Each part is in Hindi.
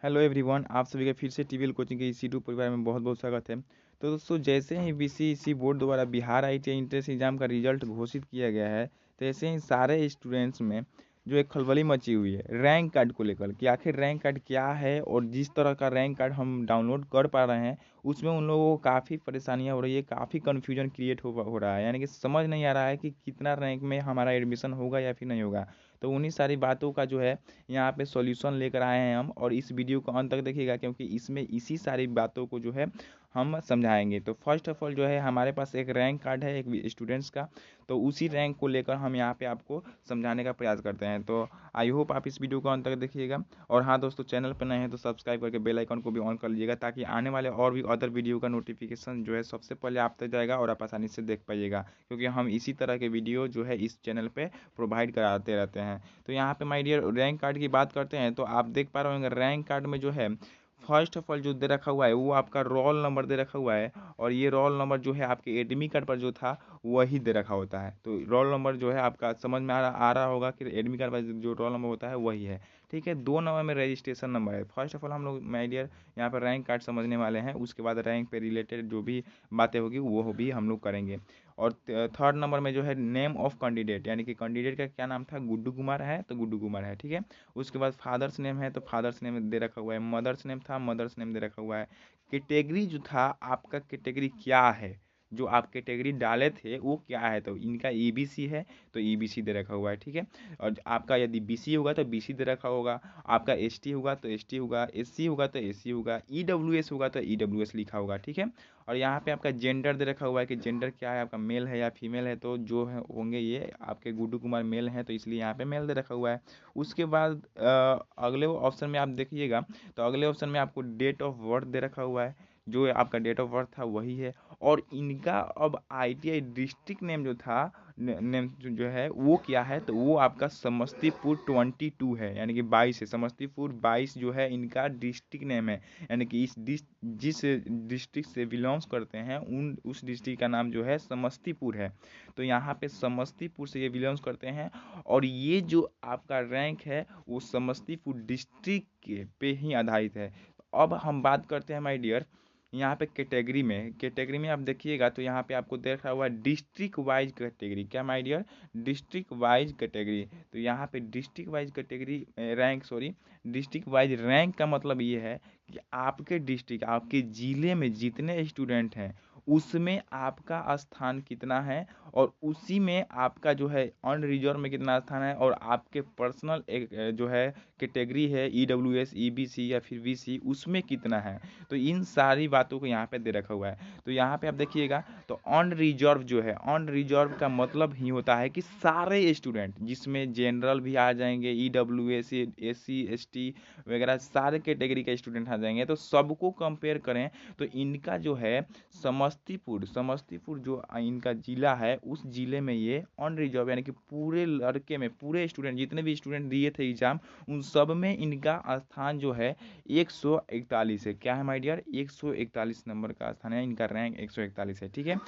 हेलो एवरीवन, आप सभी का फिर से टीवीएल कोचिंग के EC2 परिवार में बहुत बहुत स्वागत है। तो दोस्तों, जैसे ही BCEC बोर्ड द्वारा बिहार ITI इंट्रेंस एग्जाम का रिजल्ट घोषित किया गया है, तैसे ही सारे स्टूडेंट्स में जो एक खलबली मची हुई है रैंक कार्ड को लेकर कि आखिर रैंक कार्ड क्या है, और जिस तरह का रैंक कार्ड हम डाउनलोड कर पा रहे हैं उसमें उन लोगों को काफ़ी परेशानियां हो रही है, काफ़ी कन्फ्यूजन क्रिएट हो रहा है। यानी कि समझ नहीं आ रहा है कि कितना रैंक में हमारा एडमिशन होगा या फिर नहीं होगा। तो उन्हीं सारी बातों का जो है यहाँ पे सॉल्यूशन लेकर आए हैं हम, और इस वीडियो को अंत तक देखिएगा क्योंकि इसमें इसी सारी बातों को जो है हम समझाएंगे। तो फर्स्ट ऑफ ऑल जो है हमारे पास एक रैंक कार्ड है एक स्टूडेंट्स का, तो उसी रैंक को लेकर हम यहाँ पे आपको समझाने का प्रयास करते हैं। तो आई होप आप इस वीडियो को अंत तक देखिएगा। और हाँ दोस्तों, चैनल पर नए हैं तो सब्सक्राइब करके बेल आइकन को भी ऑन कर लीजिएगा, ताकि आने वाले और भी अदर वीडियो का नोटिफिकेशन जो है सबसे पहले आप तक जाएगा और आप आसानी से देख पाइएगा, क्योंकि हम इसी तरह के वीडियो जो है इस चैनल पे प्रोवाइड कराते रहते हैं। तो यहाँ पे माय डियर रैंक कार्ड की बात करते हैं, तो आप देख पा रहे होंगे रैंक कार्ड में जो है फर्स्ट ऑफ ऑल जो दे रखा हुआ है वो आपका रोल नंबर दे रखा हुआ है। और ये रोल नंबर जो है आपके एडमिट कार्ड पर जो था वही दे रखा होता है। तो रोल नंबर जो है आपका समझ में आ रहा होगा कि एडमिट कार्ड पर जो रोल नंबर होता है वही है। ठीक है, 2 नंबर में रजिस्ट्रेशन नंबर है। फर्स्ट ऑफ ऑल हम लोग माय डियर यहाँ पर रैंक कार्ड समझने वाले हैं, उसके बाद रैंक पे रिलेटेड जो भी बातें होगी वो भी हम लोग करेंगे। और थर्ड नंबर में जो है नेम ऑफ कैंडिडेट, यानी कि कैंडिडेट का क्या नाम था, गुड्डू कुमार है तो गुड्डू कुमार है। ठीक है, उसके बाद फादर्स नेम है तो फादर्स नेम दे रखा हुआ है, मदर्स नेम था मदर्स नेम दे रखा हुआ है। कैटेगरी जो था आपका, कैटेगरी क्या है, जो आप कैटेगरी डाले थे वो क्या है, तो इनका EBC है तो EBC दे रखा हुआ है। ठीक है, और आपका यदि BC होगा तो BC दे रखा होगा, आपका ST होगा तो ST होगा, SC होगा तो SC होगा, EWS होगा तो EWS लिखा होगा। ठीक है, और यहाँ पे आपका जेंडर दे रखा हुआ है कि जेंडर क्या है आपका, मेल है या फीमेल है, तो जो है होंगे ये आपके गुड्डू कुमार मेल हैं तो इसलिए यहाँ पे मेल दे रखा हुआ है। उसके बाद अगले ऑप्शन में आप देखिएगा तो अगले ऑप्शन में आपको डेट ऑफ बर्थ दे रखा हुआ है, जो आपका डेट ऑफ बर्थ था वही है। और इनका अब ITI डिस्ट्रिक्ट नेम जो था, नेम जो है वो क्या है, तो वो आपका समस्तीपुर 22 है, यानी कि 22 है। समस्तीपुर 22 जो है इनका डिस्ट्रिक्ट नेम है, यानी कि जिस डिस्ट्रिक्ट से बिलोंग्स करते हैं उस डिस्ट्रिक्ट का नाम जो है समस्तीपुर है। तो यहाँ पे समस्तीपुर से ये बिलोंग्स करते हैं, और ये जो आपका रैंक है वो समस्तीपुर डिस्ट्रिक्ट के पे ही आधारित है। अब हम बात करते हैं माय डियर यहाँ पे कैटेगरी में आप देखिएगा तो यहाँ पे आपको देख रहा हुआ डिस्ट्रिक्ट वाइज कैटेगरी, क्या my dear, district wise category. तो यहाँ पे district wise category rank, sorry, district wise rank का मतलब ये है कि आपके डिस्ट्रिक्ट, आपके ज़िले में जितने स्टूडेंट हैं उसमें आपका स्थान कितना है, और उसी में आपका जो है अनरिजर्व में कितना स्थान है, और आपके पर्सनल एक जो है कैटेगरी है EWS EBC या फिर BC उसमें कितना है। तो इन सारी बातों को यहाँ पे दे रखा हुआ है। तो यहाँ पे आप देखिएगा तो अनरिजर्व जो है, अनरिजर्व का मतलब ही होता है कि सारे स्टूडेंट, जिसमें जनरल भी आ जाएंगे, EWS SC ST वगैरह सारे कैटेगरी के स्टूडेंट आ जाएंगे, तो सबको कंपेयर करें तो इनका जो है समस्तीपुर जो इनका जिला है उस जिले में ये अनरिजर्व, यानी कि पूरे लड़के में पूरे स्टूडेंट जितने भी स्टूडेंट दिए थे एग्जाम उन सब में इनका स्थान जो है 141 है। क्या है माय डियर, 141 नंबर का स्थान है, इनका रैंक 141 है। ठीक है,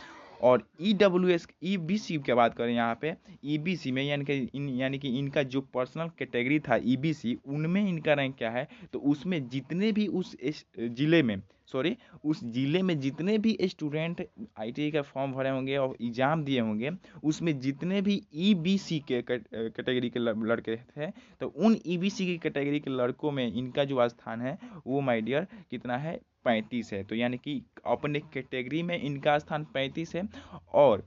और EWS EBC की बात करें यहाँ पे, EBC में यानी कि इनका जो पर्सनल कैटेगरी था EBC, उनमें इनका रैंक क्या है, तो उसमें जितने भी जिले में, सॉरी, उस जिले में जितने भी स्टूडेंट ITI का फॉर्म भरे होंगे और एग्ज़ाम दिए होंगे उसमें जितने भी EBC के कैटेगरी के लड़के थे, तो उन EBC की कैटेगरी के लड़कों में इनका जो स्थान है वो माय डियर कितना है, 35 है। तो यानी कि अपने कैटेगरी में इनका स्थान 35 है, और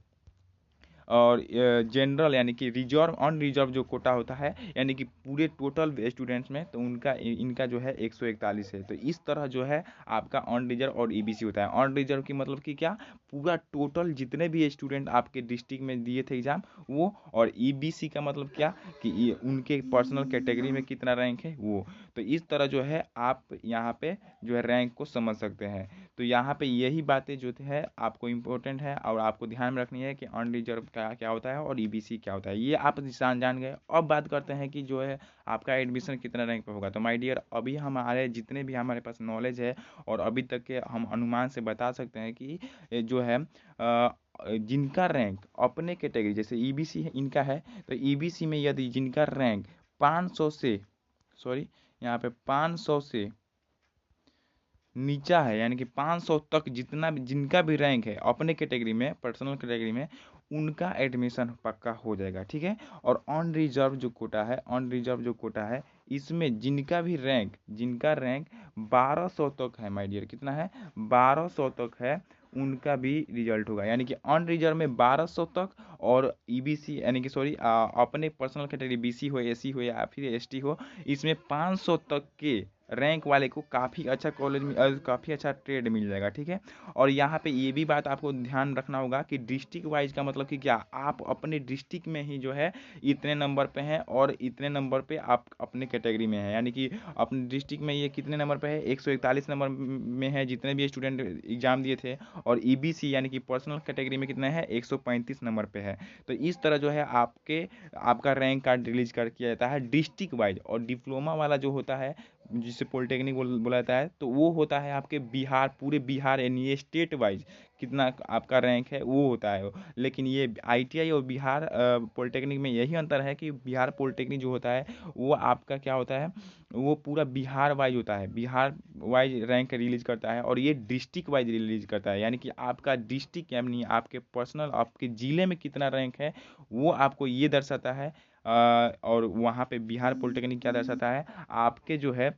जनरल यानी कि रिजर्व अनरिजर्व जो कोटा होता है, यानी कि पूरे टोटल स्टूडेंट्स में, तो उनका इनका जो है 141 है। तो इस तरह जो है आपका अनरिजर्व और EBC होता है। अनरिजर्व की मतलब कि क्या, पूरा टोटल जितने भी स्टूडेंट आपके डिस्ट्रिक्ट में दिए थे एग्जाम वो, और EBC का मतलब क्या कि ये उनके पर्सनल कैटेगरी में कितना रैंक है वो। तो इस तरह जो है आप यहाँ पे जो है रैंक को समझ सकते हैं। तो यहाँ पे यही बातें जो है आपको इम्पोर्टेंट है और आपको ध्यान में रखनी है कि अनरिजर्व का क्या होता है और EBC क्या होता है, ये आप जान गए। अब बात करते हैं कि जो है आपका एडमिशन कितना रैंक पे होगा। तो माय डियर अभी हमारे जितने भी हमारे पास नॉलेज है और अभी तक के हम अनुमान से बता सकते हैं कि जो है जिनका रैंक अपने कैटेगरी जैसे EBC है इनका है, तो EBC में यदि जिनका रैंक 500 से, सॉरी, यहाँ पे 500 से नीचा है, यानी कि 500 तक जितना भी जिनका भी रैंक है अपने कैटेगरी में, पर्सनल कैटेगरी में, उनका एडमिशन पक्का हो जाएगा, ठीक है। और ऑन रिजर्व जो कोटा है, ऑन रिजर्व जो कोटा है, इसमें जिनका रैंक 1200 तक है माय डियर, कितना है, 1200 तक है, उनका भी रिजल्ट होगा। यानी कि ऑन रिजर्व में 1200 तक, और ईबीसी यानी कि सॉरी अपने पर्सनल कैटेगरी बीसी हो, एसी हो या फिर एसटी हो, इसमें 500 तक के रैंक वाले को काफ़ी अच्छा कॉलेज में काफ़ी अच्छा ट्रेड मिल जाएगा, ठीक है। और यहाँ पे ये भी बात आपको ध्यान रखना होगा कि डिस्ट्रिक्ट वाइज का मतलब कि क्या, आप अपने डिस्ट्रिक्ट में ही जो है इतने नंबर पे हैं और इतने नंबर पे आप अपने कैटेगरी में हैं। यानी कि अपने डिस्ट्रिक्ट में ये कितने नंबर पे है, 141 नंबर में है जितने भी स्टूडेंट एग्जाम दिए थे, और ईबीसी यानी कि पर्सनल कैटेगरी में कितना है, 135 नंबर पे है। तो इस तरह जो है आपका रैंक कार्ड रिलीज कर किया जाता है डिस्ट्रिक्ट वाइज। और डिप्लोमा वाला जो होता है, जिसे पॉलिटेक्निक बोला जाता है, तो वो होता है आपके बिहार, पूरे बिहार यानी ये स्टेट वाइज कितना आपका रैंक है वो होता है। लेकिन ये आईटीआई और बिहार पॉलिटेक्निक में यही अंतर है कि बिहार पॉलिटेक्निक जो होता है वो आपका क्या होता है, वो पूरा बिहार वाइज होता है, बिहार वाइज रैंक रिलीज करता है, और ये डिस्ट्रिक्ट वाइज रिलीज करता है। यानी कि आपका डिस्ट्रिक्ट यानी आपके पर्सनल आपके ज़िले में कितना रैंक है वो आपको ये दर्शाता है। और वहाँ पे बिहार पॉलिटेक्निक क्या दर्शाता है, आपके जो है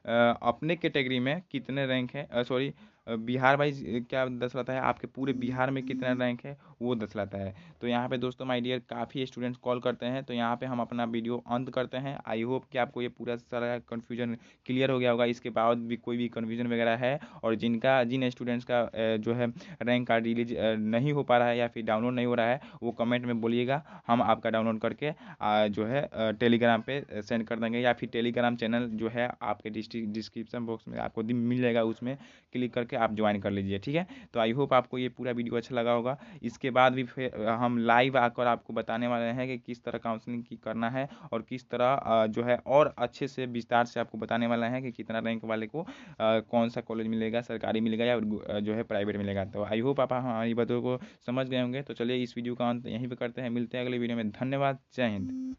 अपने कैटेगरी में कितने रैंक है, सॉरी बिहार वाइज क्या दर्शाता है, आपके पूरे बिहार में कितना रैंक है वो दर्शाता है। तो यहाँ पे दोस्तों माय डियर काफ़ी स्टूडेंट्स कॉल करते हैं, तो यहाँ पे हम अपना वीडियो अंत करते हैं। आई होप कि आपको ये पूरा सारा कन्फ्यूजन क्लियर हो गया होगा। इसके बाद भी कोई भी कन्फ्यूजन वगैरह है, और जिन स्टूडेंट्स का जो है रैंक कार्ड रिलीज नहीं हो पा रहा है या फिर डाउनलोड नहीं हो रहा है, वो कमेंट में बोलिएगा, हम आपका डाउनलोड करके जो है टेलीग्राम पे सेंड कर देंगे, या फिर टेलीग्राम चैनल जो है आपके डिस्क्रिप्शन बॉक्स में आपको मिल जाएगा, उसमें क्लिक करके आप ज्वाइन कर लीजिए, ठीक है। तो आई होप आपको ये पूरा वीडियो अच्छा लगा होगा। इसके बाद भी फिर हम लाइव आकर आपको बताने वाले हैं कि किस तरह काउंसलिंग की करना है, और किस तरह जो है और अच्छे से विस्तार से आपको बताने वाला है कि कितना रैंक वाले को कौन सा कॉलेज मिलेगा, सरकारी मिलेगा या जो है प्राइवेट मिलेगा। तो आई होप आप हमारी बातों को समझ गए होंगे। तो चलिए इस वीडियो का अंत यहीं पे करते हैं, मिलते हैं अगले वीडियो में। धन्यवाद, जय हिंद।